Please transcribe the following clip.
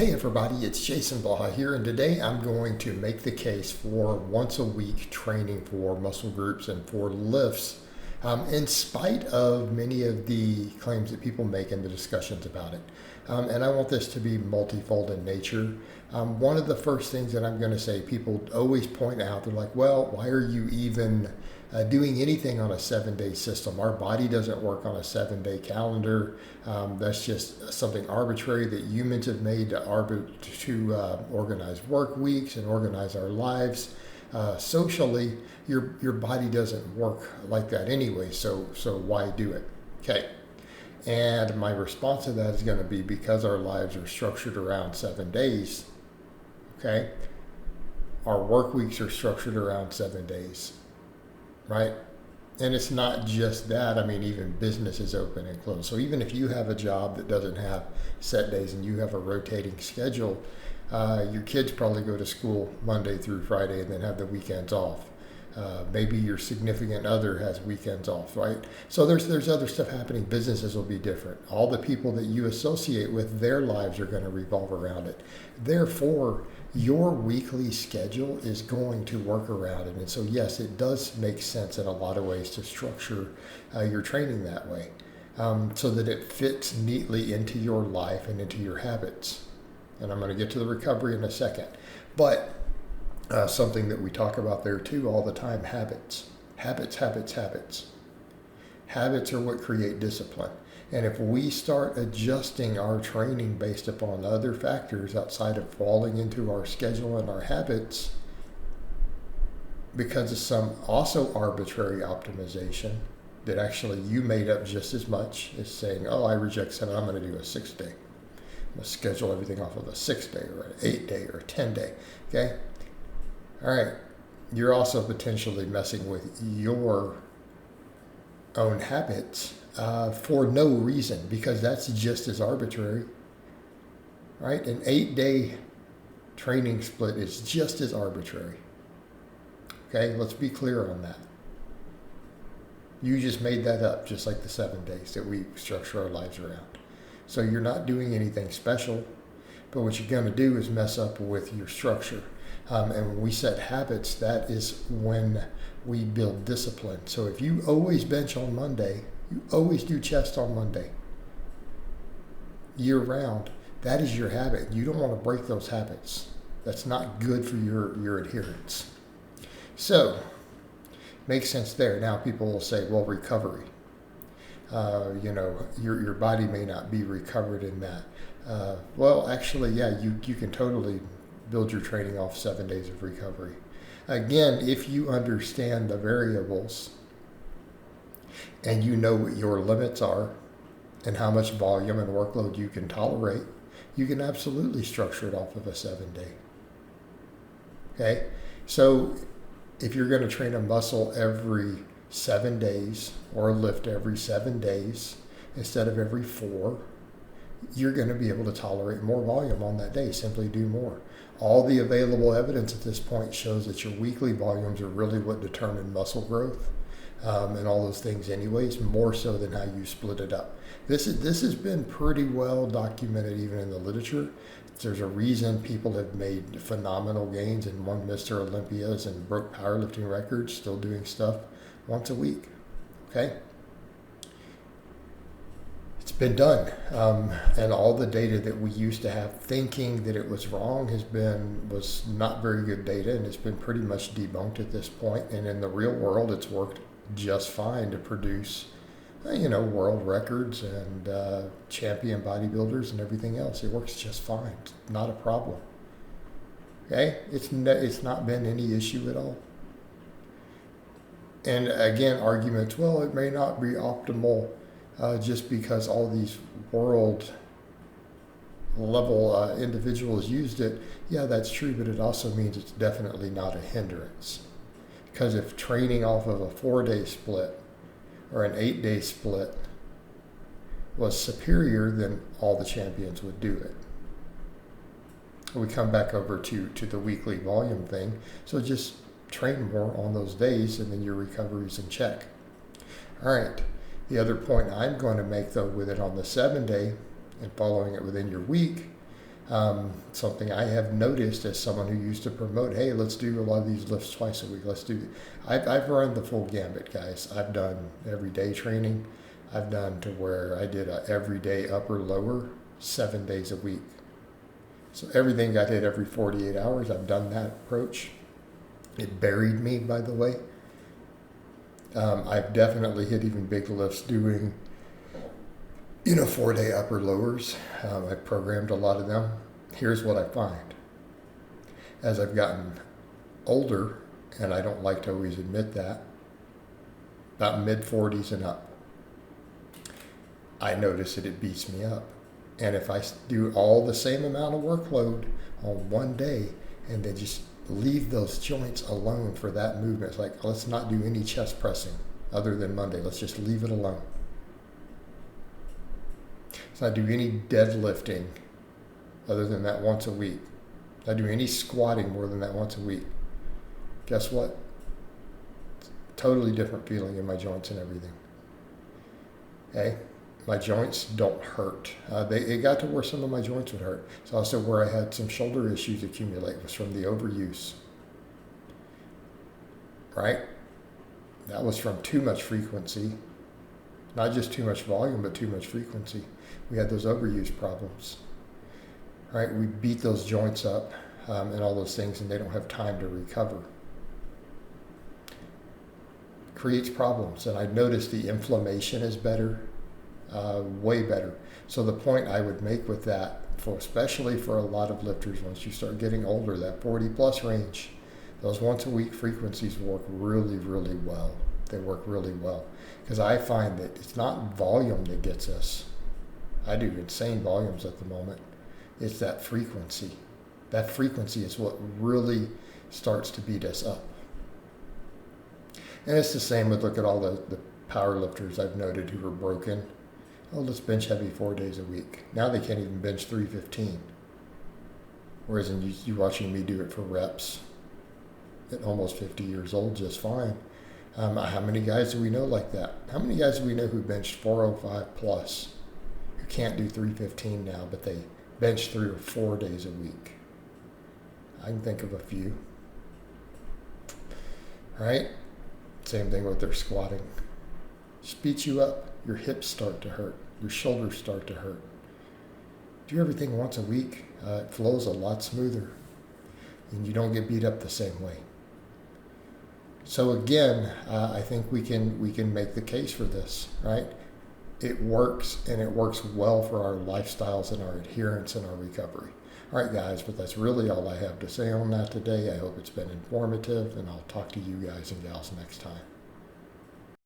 Hey everybody, it's Jason Blaha here, and today I'm going to make the case for once a week training for muscle groups and for lifts, in spite of many of the claims that people make in the discussions about it. And I want this to be multifold in nature. One of the first things that I'm going to say, people always point out, they're like, well, why are you even doing anything on a 7-day system? Our body doesn't work on a 7-day calendar. That's just something arbitrary that humans have made to organize work weeks and organize our lives. Socially, your body doesn't work like that anyway, so why do it? Okay. And my response to that is going to be because our lives are structured around 7 days, okay? Our work weeks are structured around 7 days, right? And it's not just that. I mean, even business is open and closed. So even if you have a job that doesn't have set days and you have a rotating schedule, your kids probably go to school Monday through Friday and then have the weekends off. Maybe your significant other has weekends off, right? So there's other stuff happening. Businesses will be different. All the people that you associate with, their lives are going to revolve around it. Therefore, your weekly schedule is going to work around it. And so, yes, it does make sense in a lot of ways to structure your training that way, so that it fits neatly into your life and into your habits. And I'm going to get to the recovery in a second. But something that we talk about there too all the time, habits. Habits are what create discipline. And if we start adjusting our training based upon other factors outside of falling into our schedule and our habits, because of some also arbitrary optimization that actually you made up just as much as saying, oh, I reject 7, I'm going to do a 6-day. I'm going to schedule everything off of a 6-day or an 8-day or a 10-day, okay? All right, you're also potentially messing with your own habits for no reason, because that's just as arbitrary, right? An 8-day training split is just as arbitrary. Okay, let's be clear on that. You just made that up, just like the 7 days that we structure our lives around. So you're not doing anything special, but what you're going to do is mess up with your structure. And when we set habits, that is when we build discipline. So if you always bench on Monday, you always do chest on Monday, year round, that is your habit. You don't want to break those habits. That's not good for your adherence. So, makes sense there. Now people will say, well, recovery. Your body may not be recovered in that. Well, actually, yeah, you can totally build your training off 7 days of recovery. Again, if you understand the variables and you know what your limits are and how much volume and workload you can tolerate, you can absolutely structure it off of a 7-day. Okay? So if you're going to train a muscle every 7 days or lift every 7 days instead of every 4, you're going to be able to tolerate more volume on that day. Simply do more. All the available evidence at this point shows that your weekly volumes are really what determine muscle growth and all those things anyways, more so than how you split it up. This has been pretty well documented even in the literature. There's a reason people have made phenomenal gains and won Mr. Olympias and broke powerlifting records, still doing stuff once a week. Okay? It's been done, and all the data that we used to have thinking that it was wrong was not very good data, and it's been pretty much debunked at this point. And in the real world, it's worked just fine to produce, world records and champion bodybuilders and everything else. It works just fine. It's not a problem. Okay, it's not been any issue at all. And again, arguments. Well, it may not be optimal. Just because all these world level individuals used it. Yeah, that's true, but it also means it's definitely not a hindrance. Because if training off of a 4-day split or an 8-day split was superior, then all the champions would do it. We come back over to the weekly volume thing. So just train more on those days and then your recovery's in check. All right. The other point I'm going to make, though, with it on the 7-day and following it within your week Something I have noticed as someone who used to promote, hey, let's do a lot of these lifts twice a week. Let's do. I've run the full gambit, guys. I've done everyday training. I've done to where I did a everyday upper lower 7 days a week. So everything I did every 48 hours, I've done that approach. It buried me, by the way. I've definitely hit even big lifts doing, 4-day upper lowers. I've programmed a lot of them. Here's what I find. As I've gotten older, and I don't like to always admit that, about mid-40s and up, I notice that it beats me up. And if I do all the same amount of workload on one day and then just leave those joints alone for that movement, it's like, let's not do any chest pressing other than Monday. Let's just leave it alone. Let's not do any deadlifting other than that once a week. Not do any squatting more than that once a week. Guess what? Totally different feeling in my joints and everything. Okay? My joints don't hurt. It got to where some of my joints would hurt. It's also where I had some shoulder issues accumulate, was from the overuse. Right? That was from too much frequency. Not just too much volume, but too much frequency. We had those overuse problems. Right? We beat those joints up and all those things, and they don't have time to recover. Creates problems. And I noticed the inflammation is better. Way better. So the point I would make with that, especially for a lot of lifters, once you start getting older, that 40 plus range, those once a week frequencies work really, really well. They work really well. Because I find that it's not volume that gets us. I do insane volumes at the moment. It's that frequency. That frequency is what really starts to beat us up. And it's the same with, look at all the power lifters I've noted who were broken. Oh, let's bench heavy 4 days a week. Now they can't even bench 315. Whereas you watching me do it for reps at almost 50 years old just fine. How many guys do we know like that? How many guys do we know who benched 405 plus, who can't do 315 now, but they bench 3 or 4 days a week? I can think of a few. Right? Same thing with their squatting. Just beats you up. Your hips start to hurt. Your shoulders start to hurt. Do everything once a week. It flows a lot smoother. And you don't get beat up the same way. So again, I think we can make the case for this, right? It works, and it works well for our lifestyles and our adherence and our recovery. All right, guys, but that's really all I have to say on that today. I hope it's been informative, and I'll talk to you guys and gals next time.